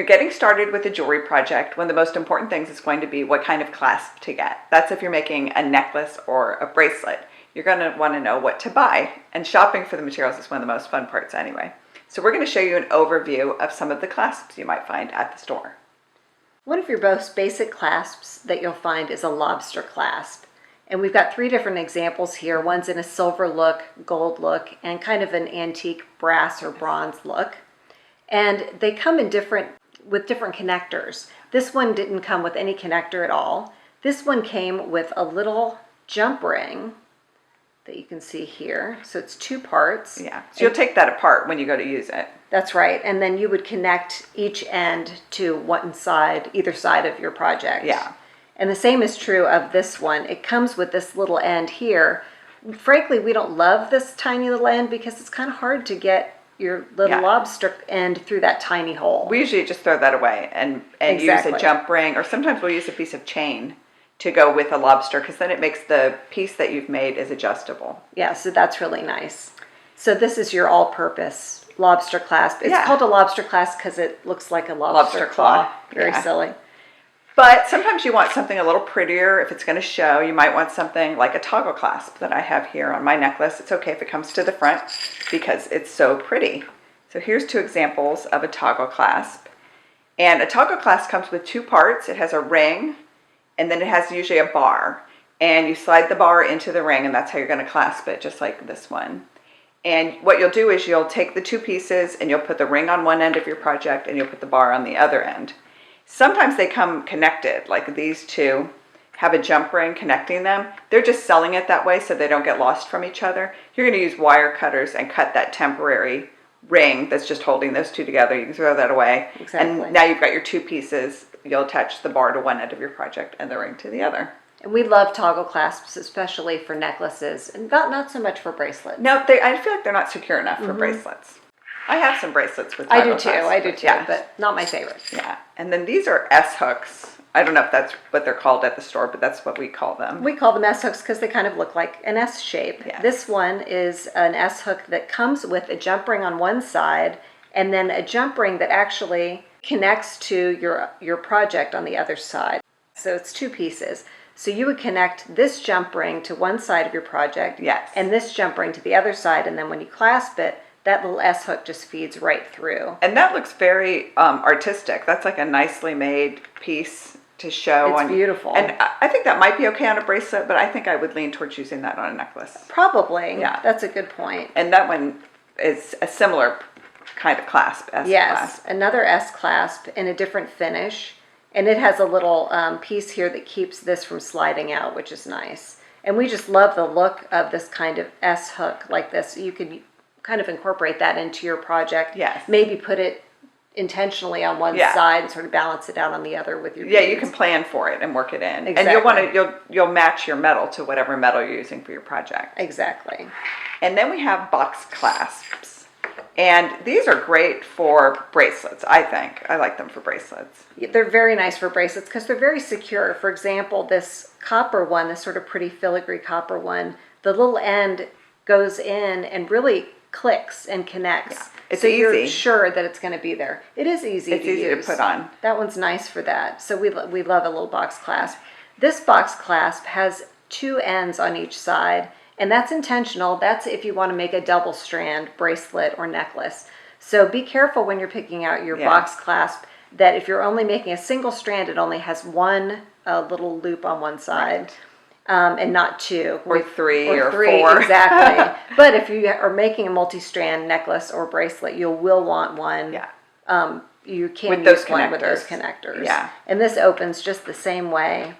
you're getting started with a jewelry project, one of the most important things is going to be what kind of clasp to get. That's if you're making a necklace or a bracelet. You're going to want to know what to buy, and shopping for the materials is one of the most fun parts anyway. So we're going to show you an overview of some of the clasps you might find at the store. One of your most basic clasps that you'll find is a lobster clasp. And we've got 3 different examples here. One's in a silver look, gold look, and kind of an antique brass or bronze look. And they come in with different connectors. This one didn't come with any connector at all. This one came with a little jump ring that you can see here. So it's 2 parts. Yeah, so you'll take that apart when you go to use it. That's right. And then you would connect each end to either side of your project. Yeah. And the same is true of this one. It comes with this little end here. Frankly, we don't love this tiny little end because it's kind of hard to get your little lobster end through that tiny hole. We usually just throw that away and use a jump ring, or sometimes we'll use a piece of chain to go with a lobster, because then it makes the piece that you've made is adjustable. Yeah, so that's really nice. So this is your all-purpose lobster clasp. It's called a lobster clasp because it looks like a lobster claw. Very silly. But sometimes you want something a little prettier. If it's going to show, you might want something like a toggle clasp that I have here on my necklace. It's okay if it comes to the front because it's so pretty. So here's 2 examples of a toggle clasp. And a toggle clasp comes with 2 parts. It has a ring, and then it has usually a bar. And you slide the bar into the ring, and that's how you're going to clasp it, just like this one. And what you'll do is you'll take the 2 pieces and you'll put the ring on one end of your project and you'll put the bar on the other end. Sometimes they come connected, like these 2 have a jump ring connecting them. They're just selling it that way so they don't get lost from each other. You're going to use wire cutters and cut that temporary ring that's just holding those 2 together. You can throw that away. Exactly. And now you've got your 2 pieces. You'll attach the bar to one end of your project and the ring to the other. And we love toggle clasps, especially for necklaces, and not so much for bracelets. No, I feel like they're not secure enough for bracelets. I have some bracelets with toggle clasps. I do too, but not my favorite. Yeah, and then these are S hooks. I don't know if that's what they're called at the store, but that's what we call them. We call them S hooks because they kind of look like an S shape. Yes. This one is an S hook that comes with a jump ring on one side and then a jump ring that actually connects to your project on the other side. So it's 2 pieces. So you would connect this jump ring to one side of your project, and this jump ring to the other side, and then when you clasp it, that little S hook just feeds right through. And that looks very artistic. That's like a nicely made piece to show. It's beautiful. And I think that might be okay on a bracelet, but I think I would lean towards using that on a necklace. Probably. Yeah. That's a good point. And that one is a similar kind of clasp, S clasp. Another S clasp in a different finish. And it has a little piece here that keeps this from sliding out, which is nice. And we just love the look of this kind of S hook like this. You could kind of incorporate that into your project. Yes. Maybe put it intentionally on one side and sort of balance it out on the other with your beads. Yeah, you can plan for it and work it in. Exactly. And you'll match your metal to whatever metal you're using for your project. Exactly. And then we have box clasps. And these are great for bracelets, I think. I like them for bracelets. They're very nice for bracelets because they're very secure. For example, this copper one, this sort of pretty filigree copper one, the little end goes in and really clicks and connects. Yeah. It's so easy. You're sure that it's going to be there. It is easy It's to easy use. to put on. That one's nice for that. So we love a little box clasp. This box clasp has 2 ends on each side. And that's intentional. That's if you want to make a double strand bracelet or necklace. So be careful when you're picking out your box clasp that if you're only making a single strand, it only has 1 little loop on one side, and not 2. Or 3 or 4. Exactly. But if you are making a multi-strand necklace or bracelet, you will want one. Yeah. You can with use those one with those connectors. connectors. Yeah. And this opens just the same way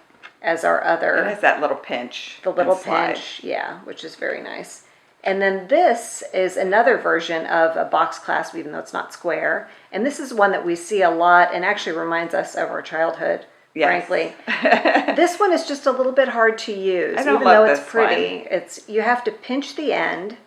as our other. It has that little pinch. The little slide. pinch, yeah, which is very nice. And then this is another version of a box clasp, even though it's not square. And this is one that we see a lot and actually reminds us of our childhood, frankly. This one is just a little bit hard to use, I don't even love though it's this pretty. one. You have to pinch the end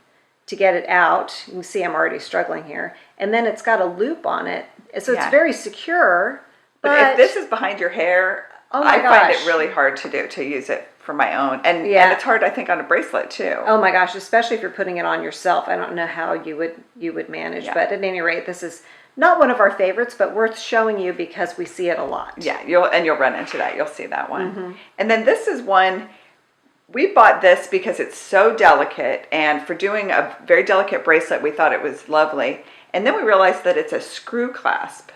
to get it out. You can see I'm already struggling here. And then it's got a loop on it. So it's very secure. But if this is behind your hair, I find it really hard to use it for my own. And it's hard, I think, on a bracelet too. Oh my gosh, especially if you're putting it on yourself. I don't know how you would manage, but at any rate, this is Not one of our favorites, but worth showing you because we see it a lot. Yeah, you'll run into that. You'll see that one. And then this is one, we bought this because it's so delicate, and for doing a very delicate bracelet, we thought it was lovely. And then we realized that it's a screw clasp.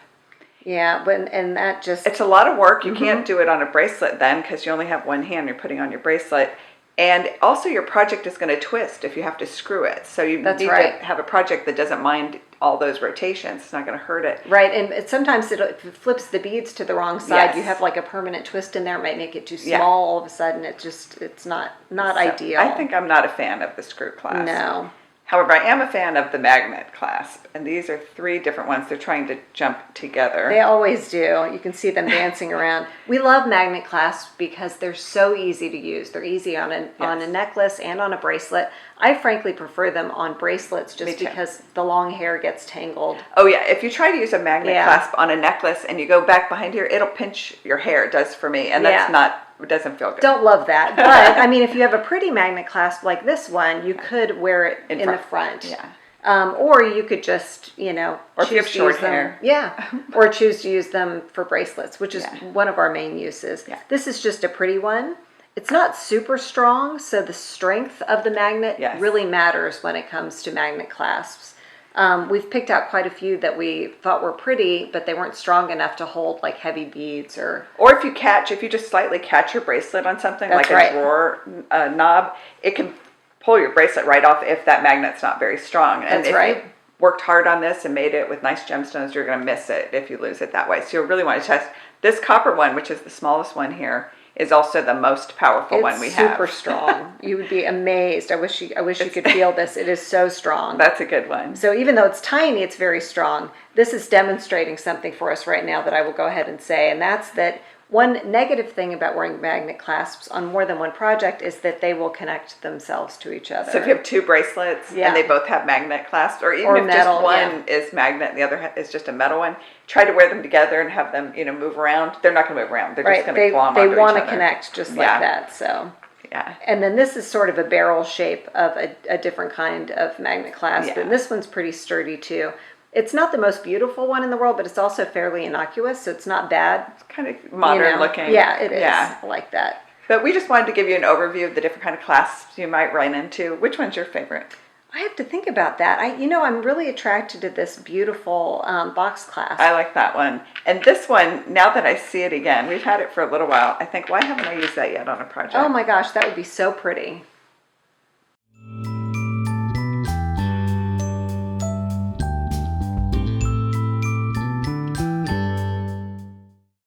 Yeah, and that just... It's a lot of work. You can't do it on a bracelet then because you only have one hand you're putting on your bracelet. And also your project is going to twist if you have to screw it. So you need to have a project that doesn't mind all those rotations. It's not going to hurt it. Right, and sometimes if it flips the beads to the wrong side. You have like a permanent twist in there. It might make it too small all of a sudden. It's not ideal. I think I'm not a fan of the screw clasp. No. However, I am a fan of the magnet clasp, and these are 3 different ones. They're trying to jump together. They always do. You can see them dancing around. We love magnet clasps because they're so easy to use. They're easy on a necklace and on a bracelet. I frankly prefer them on bracelets just because the long hair gets tangled. Oh yeah, if you try to use a magnet clasp on a necklace and you go back behind here, it'll pinch your hair. It does for me, and that's not... It doesn't feel good. Don't love that. But, I mean, if you have a pretty magnet clasp like this one, you could wear it in the front. Yeah. Or you could just, or if you have short hair. Yeah. Or choose to use them for bracelets, which is one of our main uses. Yeah. This is just a pretty one. It's not super strong, so the strength of the magnet really matters when it comes to magnet clasps. We've picked out quite a few that we thought were pretty, but they weren't strong enough to hold like heavy beads or if you just slightly catch your bracelet on something like a drawer knob, it can pull your bracelet right off if that magnet's not very strong. And if you worked hard on this and made it with nice gemstones, you're going to miss it if you lose it that way. So you really want to test this copper one, which is the smallest one here. Is also the most powerful one we have. It's super strong. You would be amazed. I wish you could feel this. It is so strong. That's a good one. So even though it's tiny, it's very strong. This is demonstrating something for us right now that I will go ahead and say, and that's that one negative thing about wearing magnet clasps on more than one project is that they will connect themselves to each other. So if you have 2 bracelets and they both have magnet clasps, or even if metal, just one is magnet and the other is just a metal one, try to wear them together and have them, move around. They're not going to move around. They're just going to glom onto each other. They want to connect just like that. So. Yeah. And then this is sort of a barrel shape of a different kind of magnet clasp. And this one's pretty sturdy too. It's not the most beautiful one in the world, but it's also fairly innocuous, so it's not bad. It's kind of modern looking. Yeah, it is. I like that. But we just wanted to give you an overview of the different kind of clasps you might run into. Which one's your favorite? I have to think about that. I'm really attracted to this beautiful box clasp. I like that one. And this one, now that I see it again, we've had it for a little while, I think, why haven't I used that yet on a project? Oh my gosh, that would be so pretty.